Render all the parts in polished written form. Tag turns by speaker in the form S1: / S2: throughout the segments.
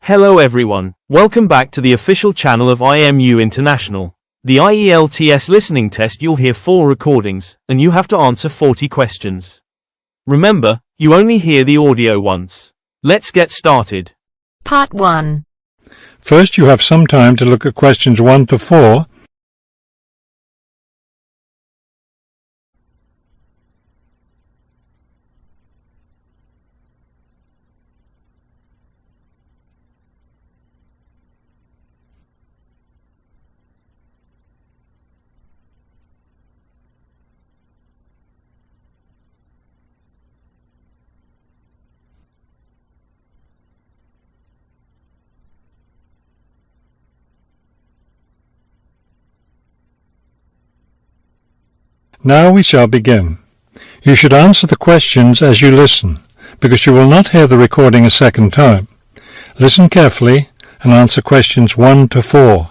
S1: Hello everyone, welcome back to the official channel of IMU International. The IELTS listening test, you'll hear 4 recordings, and you have to answer 40 questions. Remember, you only hear the audio once. Let's get started.
S2: Part 1.
S3: First, you have some time to look at questions 1 to 4. Now we shall begin. You should answer the questions as you listen, because you will not hear the recording a second time. Listen carefully and answer questions 1 to 4.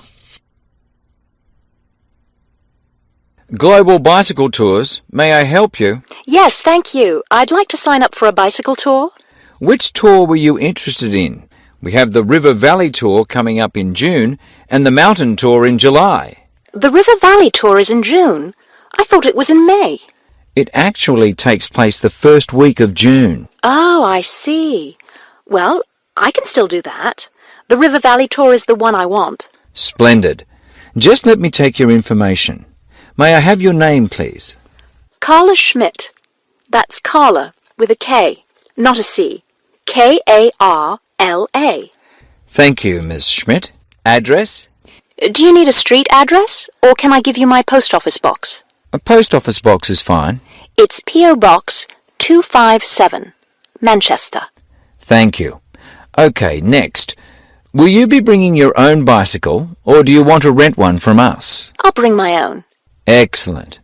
S4: Global Bicycle Tours, may I help you?
S5: Yes, thank you. I'd like to sign up for a bicycle tour.
S4: Which tour were you interested in? We have the River Valley Tour coming up in June and the Mountain Tour in July.
S5: The River Valley tour is in June. I thought it was in May.
S4: It actually takes place the first week of June.
S5: Oh, I see. Well, I can still do that. The River Valley tour is the one I want.
S4: Splendid. Just let me take your information. May I have your name, please?
S5: Karla Schmidt. That's Karla with a K, not a C. K-A-R-L-A.
S4: Thank you, Ms. Schmidt. Address?
S5: Do you need a street address, or can I give you my post office box?
S4: A post office box is fine.
S5: It's P.O. Box 257, Manchester.
S4: Thank you. Okay, next. Will you be bringing your own bicycle, or do you want to rent one from us?
S5: I'll bring my own.
S4: Excellent.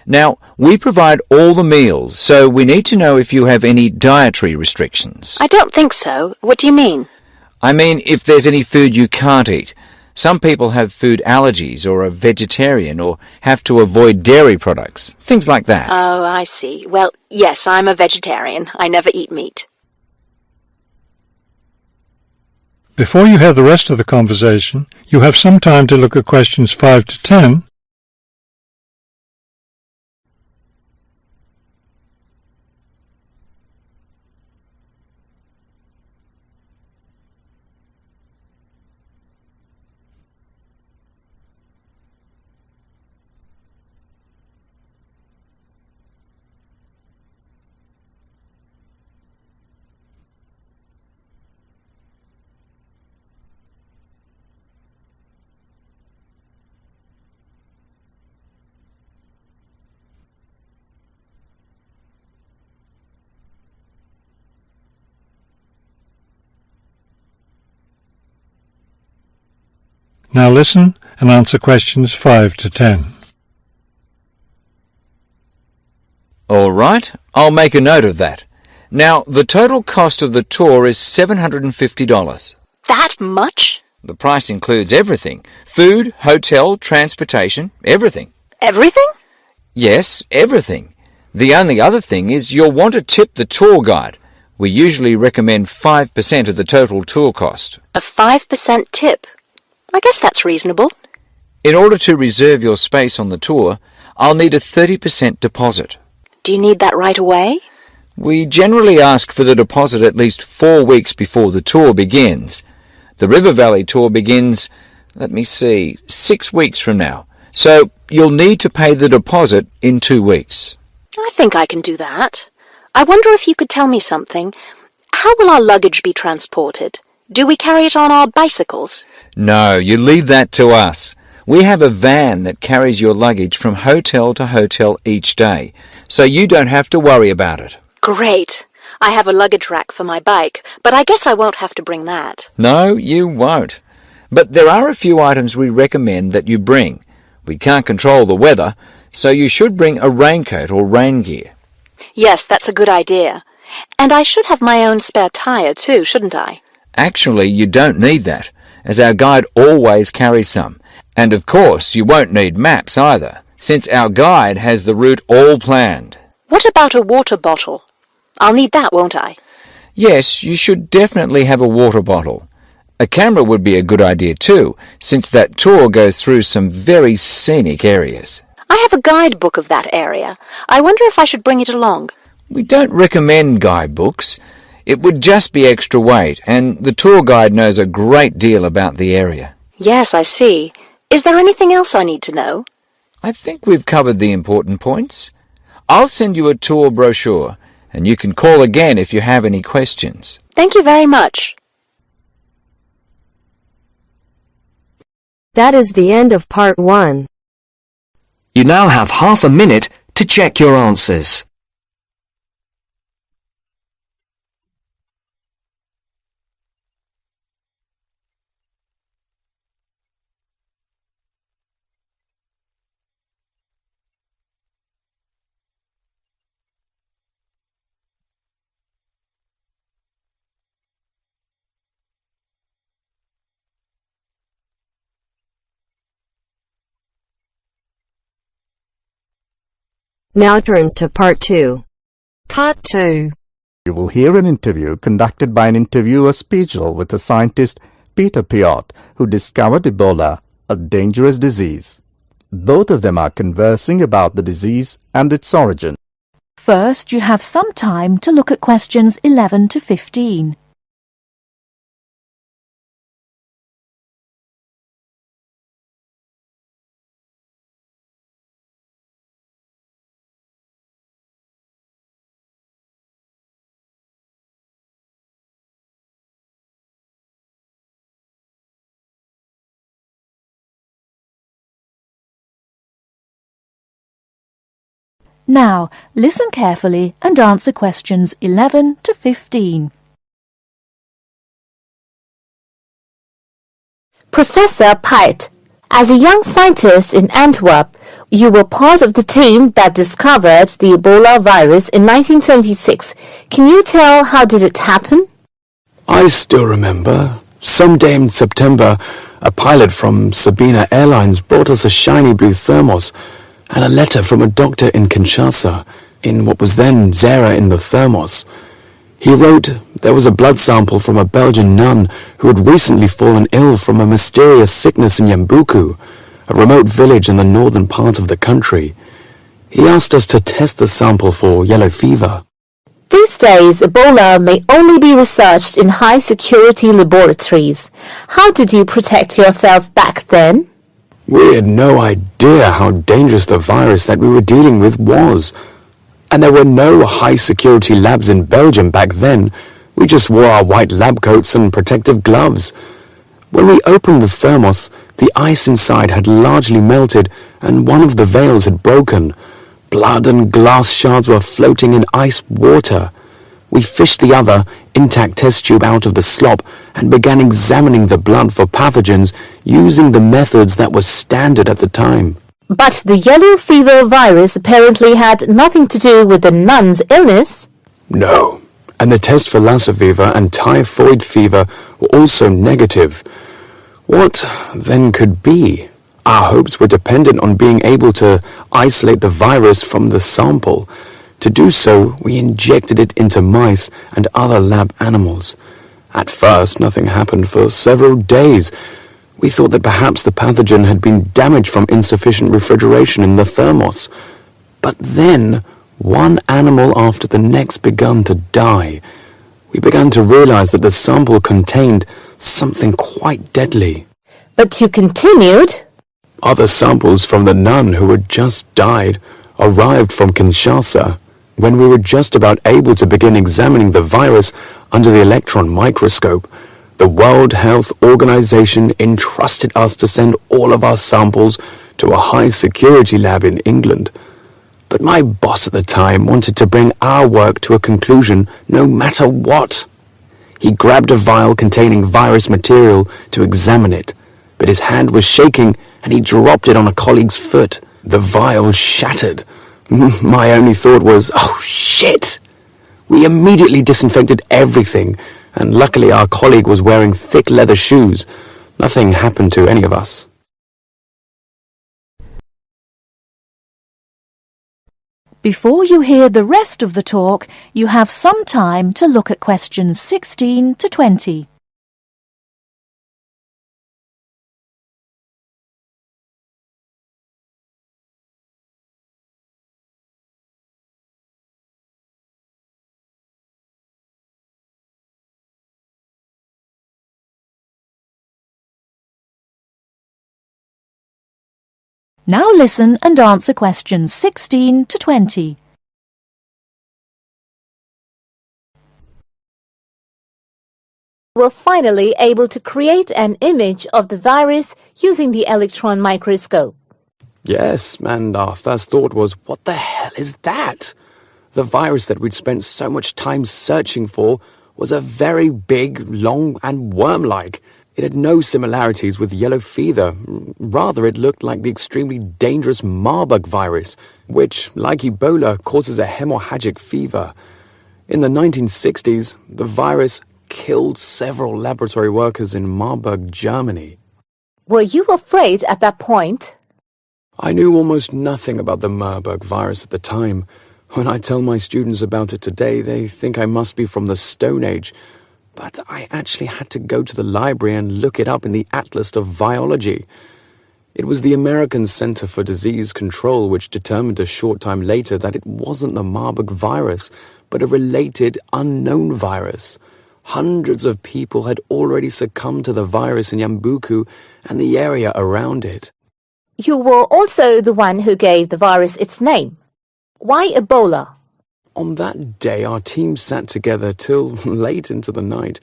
S4: Now, we provide all the meals, so we need to know if you have any dietary restrictions.
S5: I don't think so. What do you mean?
S4: I mean, if there's any food you can't eat. Some people have food allergies or are vegetarian or have to avoid dairy products, things like that.
S5: Oh, I see. Well, yes, I'm a vegetarian. I never eat meat.
S3: Before you hear the rest of the conversation, you have some time to look at questions 5 to 10. Now listen and answer questions 5 to 10.
S4: All right, I'll make a note of that. Now, the total cost of the tour is $750.
S5: That much?
S4: The price includes everything. Food, hotel, transportation, everything.
S5: Everything?
S4: Yes, everything. The only other thing is you'll want to tip the tour guide. We usually recommend 5% of the total tour cost.
S5: A 5% tip. I guess that's reasonable.
S4: In order to reserve your space on the tour, I'll need a 30% deposit.
S5: Do you need that right away?
S4: We generally ask for the deposit at least 4 weeks before the tour begins. The River Valley tour begins, 6 weeks from now. So you'll need to pay the deposit in 2 weeks.
S5: I think I can do that. I wonder if you could tell me something. How will our luggage be transported? Do we carry it on our bicycles?
S4: No, you leave that to us. We have a van that carries your luggage from hotel to hotel each day, so you don't have to worry about it.
S5: Great. I have a luggage rack for my bike, but I guess I won't have to bring that.
S4: No, you won't. But there are a few items we recommend that you bring. We can't control the weather, so you should bring a raincoat or rain gear.
S5: Yes, that's a good idea. And I should have my own spare tire too, shouldn't I?
S4: Actually, you don't need that, as our guide always carries some. And of course, you won't need maps either, since our guide has the route all planned.
S5: What about a water bottle? I'll need that, won't I?
S4: Yes, you should definitely have a water bottle. A camera would be a good idea too, since that tour goes through some very scenic areas.
S5: I have a guidebook of that area. I wonder if I should bring it along.
S4: We don't recommend guidebooks. It would just be extra weight, and the tour guide knows a great deal about the area.
S5: Yes, I see. Is there anything else I need to know?
S4: I think we've covered the important points. I'll send you a tour brochure, and you can call again if you have any questions.
S5: Thank you very much.
S2: That is the end of part 1.
S6: You now have half a minute to check your answers.
S2: Now turns to part 2.
S7: Part 2.
S8: You will hear an interview conducted by an interviewer special with the scientist Peter Piot, who discovered Ebola, a dangerous disease. Both of them are conversing about the disease and its origin.
S7: First, you have some time to look at questions 11 to 15. Now, listen carefully and answer questions 11 to 15.
S9: Professor Piot, as a young scientist in Antwerp, you were part of the team that discovered the Ebola virus in 1976. Can you tell how did it happen?
S10: I still remember. Someday in September, a pilot from Sabina Airlines brought us a shiny blue thermos and a letter from a doctor in Kinshasa, in what was then Zara in the thermos. He wrote there was a blood sample from a Belgian nun who had recently fallen ill from a mysterious sickness in Yambuku, a remote village in the northern part of the country. He asked us to test the sample for yellow fever.
S9: These days, Ebola may only be researched in high-security laboratories. How did you protect yourself back then?
S10: We had no idea how dangerous the virus that we were dealing with was. And there were no high-security labs in Belgium back then. We just wore our white lab coats and protective gloves. When we opened the thermos, the ice inside had largely melted and one of the valves had broken. Blood and glass shards were floating in ice water. We fished the other, intact test tube out of the slop and began examining the blood for pathogens using the methods that were standard at the time.
S9: But the yellow fever virus apparently had nothing to do with the nun's illness.
S10: No, and the test for Lassa fever and typhoid fever were also negative. What then could be? Our hopes were dependent on being able to isolate the virus from the sample. To do so, we injected it into mice and other lab animals. At first, nothing happened for several days. We thought that perhaps the pathogen had been damaged from insufficient refrigeration in the thermos. But then, one animal after the next began to die. We began to realize that the sample contained something quite deadly.
S9: But you continued.
S10: Other samples from the nun who had just died arrived from Kinshasa. When we were just about able to begin examining the virus under the electron microscope, the World Health Organization entrusted us to send all of our samples to a high-security lab in England. But my boss at the time wanted to bring our work to a conclusion no matter what. He grabbed a vial containing virus material to examine it, but his hand was shaking and he dropped it on a colleague's foot. The vial shattered. My only thought was, oh shit! We immediately disinfected everything, and luckily our colleague was wearing thick leather shoes. Nothing happened to any of us.
S7: Before you hear the rest of the talk, you have some time to look at questions 16 to 20. Now listen and answer questions 16 to 20.
S9: Were finally able to create an image of the virus using the electron microscope.
S10: Yes, and our first thought was, what the hell is that? The virus that we'd spent so much time searching for was a very big, long, and worm-like. It had no similarities with yellow fever. Rather, it looked like the extremely dangerous Marburg virus, which, like Ebola, causes a hemorrhagic fever. In the 1960s, the virus killed several laboratory workers in Marburg, Germany.
S9: Were you afraid at that point?
S10: I knew almost nothing about the Marburg virus at the time. When I tell my students about it today, they think I must be from the Stone Age. But I actually had to go to the library and look it up in the Atlas of Virology. It was the American Center for Disease Control which determined a short time later that it wasn't the Marburg virus, but a related unknown virus. Hundreds of people had already succumbed to the virus in Yambuku and the area around it.
S9: You were also the one who gave the virus its name. Why Ebola?
S10: On that day, our team sat together till late into the night.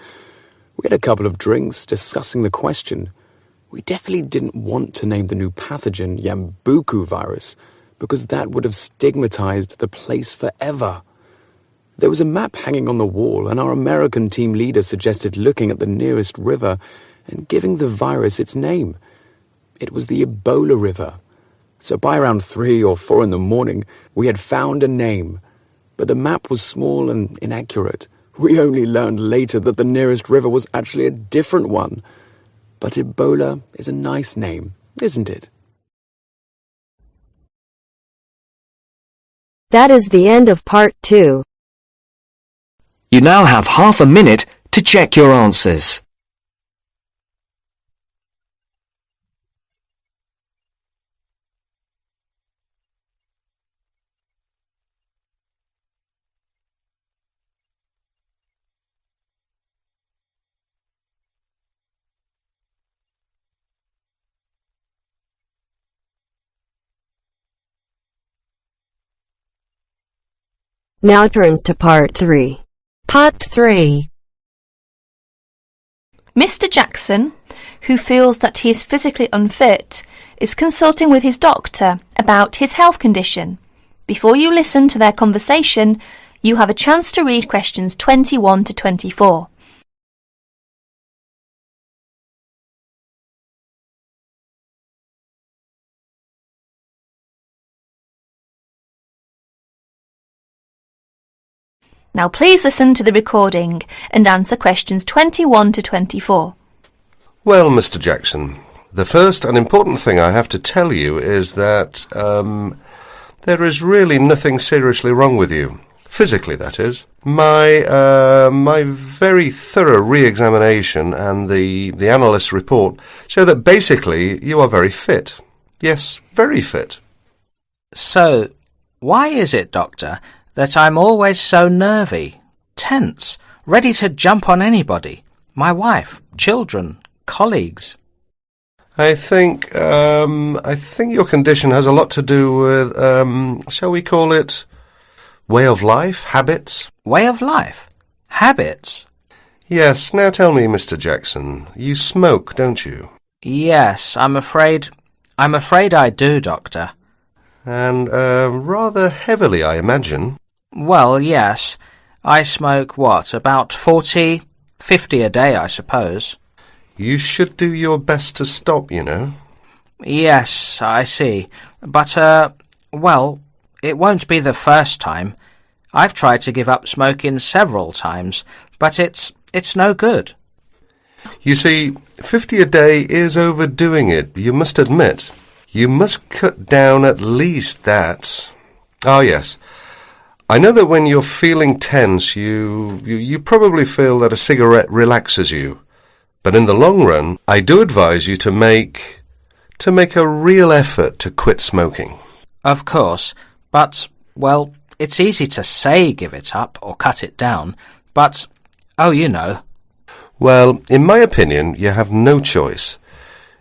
S10: We had a couple of drinks discussing the question. We definitely didn't want to name the new pathogen Yambuku virus, because that would have stigmatized the place forever. There was a map hanging on the wall, and our American team leader suggested looking at the nearest river and giving the virus its name. It was the Ebola River. So by around 3 or 4 in the morning, we had found a name. But the map was small and inaccurate. We only learned later that the nearest river was actually a different one. But Ebola is a nice name, isn't it?
S2: That is the end of part 2.
S6: You now have half a minute to check your answers.
S2: Now turns to part 3.
S7: Part 3.
S11: Mr. Jackson, who feels that he is physically unfit, is consulting with his doctor about his health condition. Before you listen to their conversation, you have a chance to read questions 21 to 24. Now please listen to the recording and answer questions 21 to 24.
S12: Well, Mr. Jackson, the first and important thing I have to tell you is that there is really nothing seriously wrong with you. Physically, that is. My very thorough re-examination and the analyst's report show that basically you are very fit. Yes, very fit.
S13: So, why is it, Doctor, that I'm always so nervy, tense, ready to jump on anybody? My wife, children, colleagues.
S12: I think your condition has a lot to do with, shall we call it, way of life, habits?
S13: Way of life? Habits?
S12: Yes, now tell me, Mr. Jackson, you smoke, don't you?
S13: Yes, I'm afraid I do, Doctor.
S12: And, rather heavily, I imagine.
S13: Well, yes. I smoke, about 40, 50 a day, I suppose.
S12: You should do your best to stop, you know.
S13: Yes, I see. But, it won't be the first time. I've tried to give up smoking several times, but it's no good.
S12: You see, 50 a day is overdoing it, you must admit. You must cut down at least that. Ah, yes. I know that when you're feeling tense, you probably feel that a cigarette relaxes you. But in the long run, I do advise you to make a real effort to quit smoking.
S13: Of course, but, it's easy to say give it up or cut it down, but, you know.
S12: Well, in my opinion, you have no choice.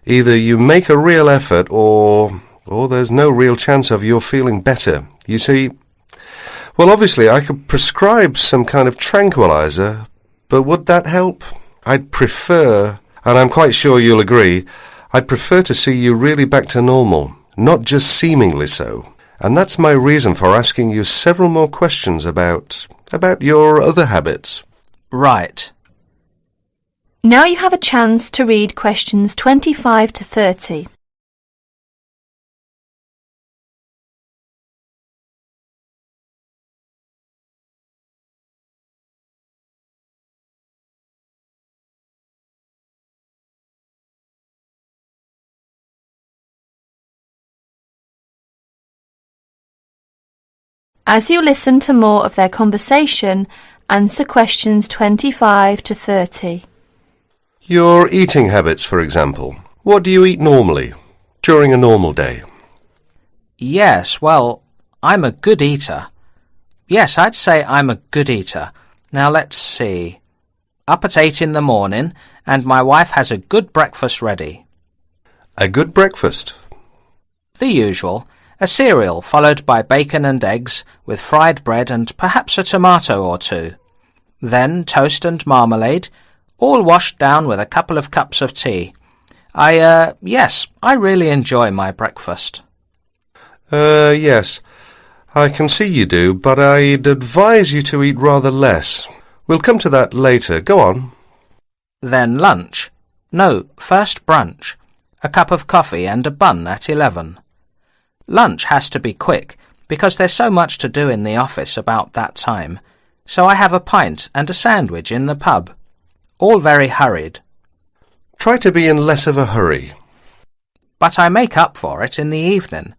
S12: Either you make a real effort or or there's no real chance of your feeling better. You see, well, obviously I could prescribe some kind of tranquilizer, but would that help? I'd prefer, and I'm quite sure you'll agree, I'd prefer to see you really back to normal, not just seemingly so. And that's my reason for asking you several more questions about your other habits.
S13: Right.
S11: Now you have a chance to read questions 25 to 30. As you listen to more of their conversation, answer questions 25 to 30.
S12: Your eating habits, for example. What do you eat normally, during a normal day?
S13: Yes, well, I'm a good eater. Yes, I'd say I'm a good eater. Now let's see. Up at 8 in the morning, and my wife has a good breakfast ready.
S12: A good breakfast?
S13: The usual. A cereal followed by bacon and eggs with fried bread and perhaps a tomato or two. Then toast and marmalade, all washed down with a couple of cups of tea. Yes, I really enjoy my breakfast.
S12: Yes. I can see you do, but I'd advise you to eat rather less. We'll come to that later. Go on.
S13: Then lunch. No, first brunch. A cup of coffee and a bun at 11. Lunch has to be quick, because there's so much to do in the office about that time, so I have a pint and a sandwich in the pub. All very hurried.
S12: Try to be in less of a hurry.
S13: But I make up for it in the evening.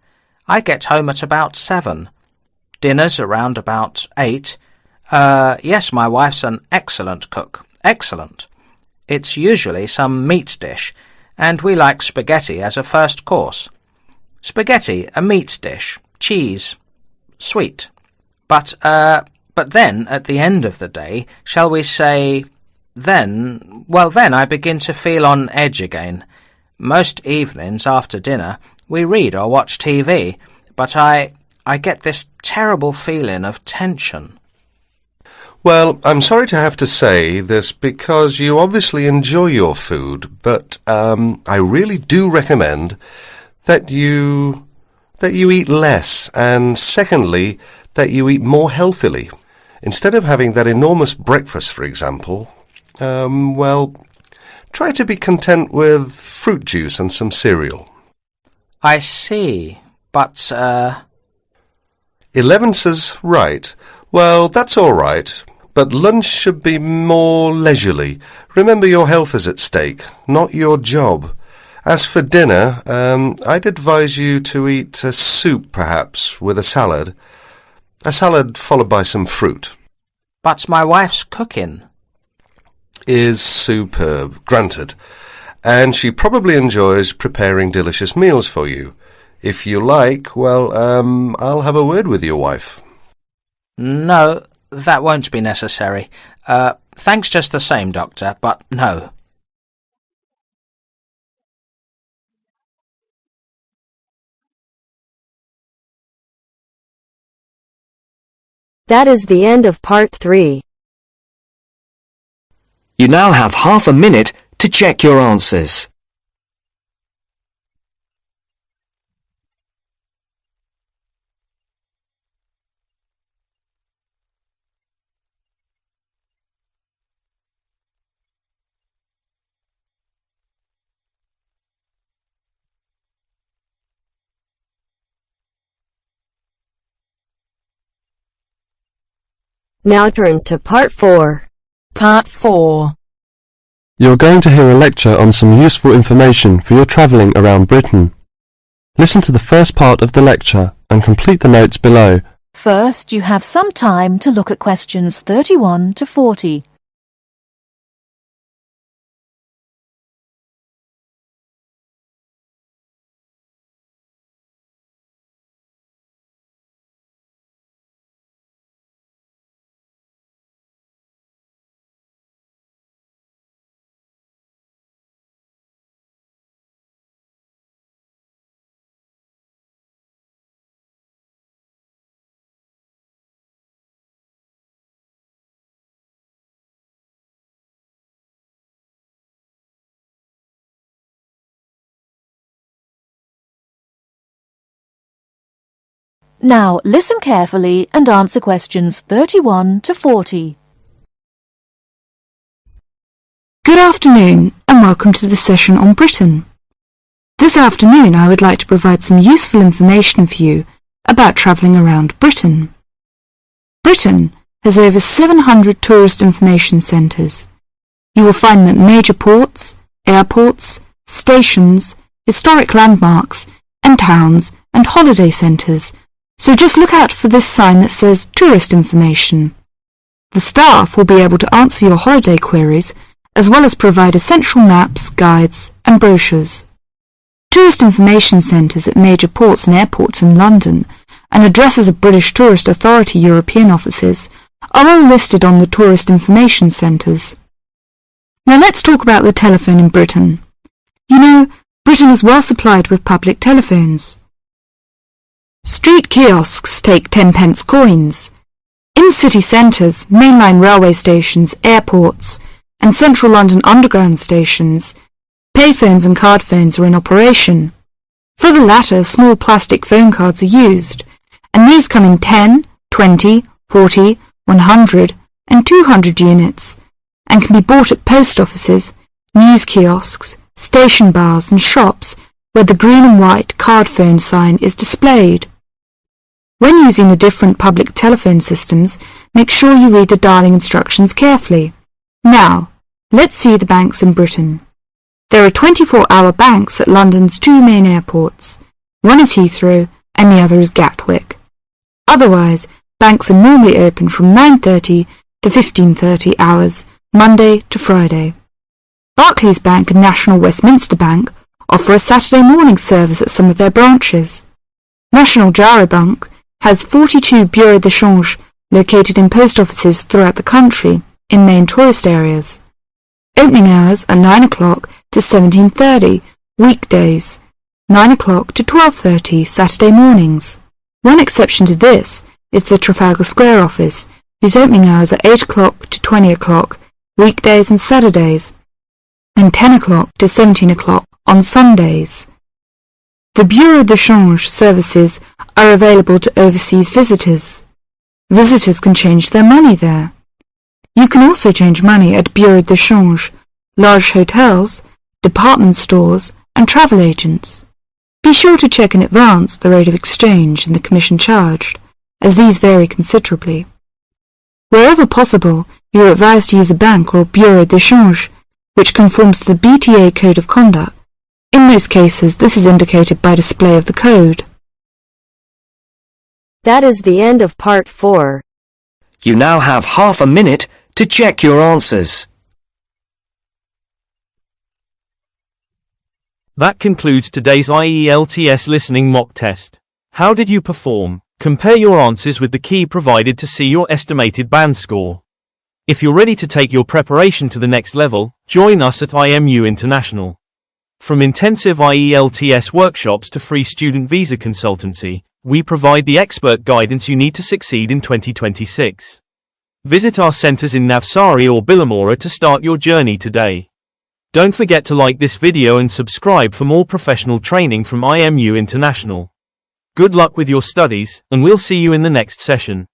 S13: I get home at about 7. Dinner's around about 8. Yes, my wife's an excellent cook. Excellent. It's usually some meat dish, and we like spaghetti as a first course. Spaghetti, a meat dish, cheese, sweet. But then, at the end of the day, shall we say, then I begin to feel on edge again. Most evenings after dinner, we read or watch TV, but I get this terrible feeling of tension.
S12: Well, I'm sorry to have to say this because you obviously enjoy your food, but I really do recommend that you eat less, and secondly, that you eat more healthily. Instead of having that enormous breakfast, for example, try to be content with fruit juice and some cereal.
S13: I see, but
S12: 11 says right. Well, that's all right, but lunch should be more leisurely. Remember, your health is at stake, not your job. As for dinner, I'd advise you to eat a soup, perhaps, with a salad. A salad followed by some fruit.
S13: But my wife's cooking
S12: is superb, granted. And she probably enjoys preparing delicious meals for you. If you like, I'll have a word with your wife.
S13: No, that won't be necessary. Thanks just the same, Doctor, but no.
S2: That is the end of part 3.
S6: You now have half a minute to check your answers.
S2: Now turns to part 4.
S7: Part 4.
S14: You're going to hear a lecture on some useful information for your travelling around Britain. Listen to the first part of the lecture and complete the notes below.
S7: First, you have some time to look at questions 31 to 40. Now listen carefully and answer questions 31 to 40.
S15: Good afternoon and welcome to the session on Britain. This afternoon I would like to provide some useful information for you about travelling around Britain. Britain has over 700 tourist information centres. You will find them at major ports, airports, stations, historic landmarks and towns and holiday centres, so just look out for this sign that says Tourist Information. The staff will be able to answer your holiday queries as well as provide essential maps, guides and brochures. Tourist information centres at major ports and airports in London and addresses of British Tourist Authority European offices are all listed on the tourist information centres. Now let's talk about the telephone in Britain. You know, Britain is well supplied with public telephones. Street kiosks take 10-pence coins. In city centres, mainline railway stations, airports and central London underground stations, payphones and card phones are in operation. For the latter, small plastic phone cards are used, and these come in 10, 20, 40, 100 and 200 units, and can be bought at post offices, news kiosks, station bars and shops where the green and white card phone sign is displayed. When using the different public telephone systems, make sure you read the dialling instructions carefully. Now, let's see the banks in Britain. There are 24-hour banks at London's two main airports. One is Heathrow and the other is Gatwick. Otherwise, banks are normally open from 9:30 to 15:30 hours, Monday to Friday. Barclays Bank and National Westminster Bank offer a Saturday morning service at some of their branches. National Gyro Bank has 42 bureaux de change located in post offices throughout the country in main tourist areas. Opening hours are 9 o'clock to 17:30 weekdays, 9 o'clock to 12:30 Saturday mornings. One exception to this is the Trafalgar Square office, whose opening hours are 8 o'clock to 20 o'clock weekdays and Saturdays, and 10 o'clock to 17 o'clock on Sundays. The Bureau de Change services are available to overseas visitors. Visitors can change their money there. You can also change money at Bureau de Change, large hotels, department stores and travel agents. Be sure to check in advance the rate of exchange and the commission charged, as these vary considerably. Wherever possible, you are advised to use a bank or Bureau de Change, which conforms to the BTA Code of Conduct. In most cases, this is indicated by display of the code.
S2: That is the end of part 4.
S6: You now have half a minute to check your answers.
S1: That concludes today's IELTS listening mock test. How did you perform? Compare your answers with the key provided to see your estimated band score. If you're ready to take your preparation to the next level, join us at IMU International. From intensive IELTS workshops to free student visa consultancy, we provide the expert guidance you need to succeed in 2026. Visit our centers in Navsari or Billamora to start your journey today. Don't forget to like this video and subscribe for more professional training from IMU International. Good luck with your studies, and we'll see you in the next session.